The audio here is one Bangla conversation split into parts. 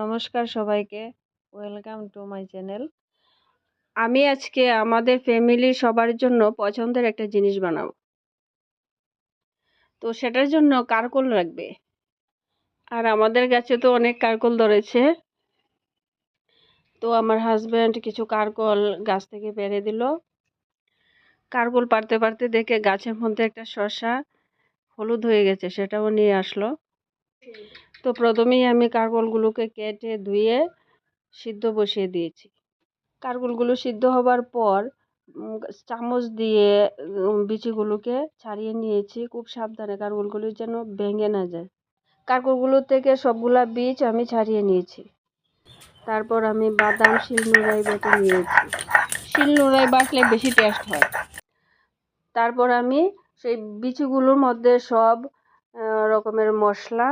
নমস্কার সবাইকে। Welcome to my channel. আমি আজকে আমাদের ফ্যামিলির সবার জন্য পছন্দের একটা জিনিস বানাবো। তো সেটার জন্য কারকল লাগবে। আর আমাদের গাছে তো অনেক কারকল ধরেছে। তো আমার হাজব্যান্ড কিছু কারকল গাছ থেকে পেড়ে দিল। কারকল পাড়তে পাড়তে দেখে গাছের মধ্যে একটা শসা হলুদ হয়ে গেছে, সেটাও নিয়ে আসলো। তো প্রথমেই আমি কারকলগুলোকে কেটে ধুয়ে সিদ্ধ বসিয়ে দিয়েছি। কারকলগুলো সিদ্ধ হবার পর চামচ দিয়ে বিচিগুলোকে ছাড়িয়ে নিয়েছি খুব সাবধানে, কারকলগুলো যেন ভেঙে না যায়। কারকলগুলো থেকে সবগুলা বীজ আমি ছাড়িয়ে নিয়েছি। তারপর আমি বাদাম শিলনোড়ায় বেটে নিয়েছি। শিলনোড়ায় বাটলে বেশি টেস্ট হয়। তারপর আমি সেই বিচিগুলোর মধ্যে সব রকমের মশলা,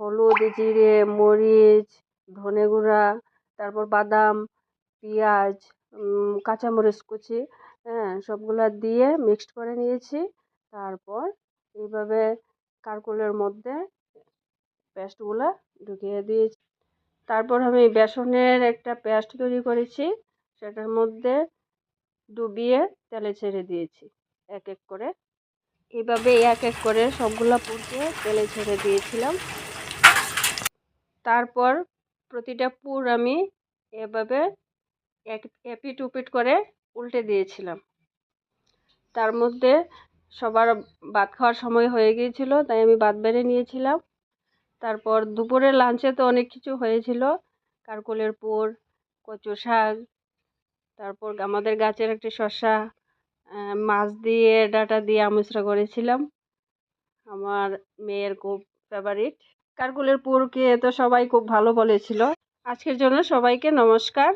হলুদ, জিরে, মরিচ, ধনে গুঁড়া, তারপর বাদাম, পেঁয়াজ, কাঁচামরিচ কুচি, সবগুলা দিয়ে মিক্সড করে নিয়েছি। তারপর এইভাবে কারকলের মধ্যে পেস্টগুলা ঢুকিয়ে দিয়েছি। তারপর আমি বেসনের একটা পেস্ট তৈরি করেছি, সেটার মধ্যে ডুবিয়ে তেলে ছেড়ে দিয়েছি এক এক করে। এইভাবে এক এক করে সবগুলা পুরকে তেলে ছেড়ে দিয়েছিলাম। তারপর প্রতিটা পুর আমি এভাবে এপিট উপিট করে উল্টে দিয়েছিলাম। তার মধ্যে সবার ভাত খাওয়ার সময় হয়ে গিয়েছিল, তাই আমি ভাত বেড়ে নিয়েছিলাম। তারপর দুপুরের লাঞ্চে তো অনেক কিছু হয়েছিল, কারকলের পুর, কচু শাক, তারপর আমাদের গাছের একটি শসা, মাছ দিয়ে ডাঁটা দিয়ে আমুচড়া করেছিলাম, আমার মেয়ের খুব ফেভারিট। কারকলের পুর খেয়ে তো সবাই খুব ভালো বলেছিল। আজকের জন্য সবাইকে নমস্কার।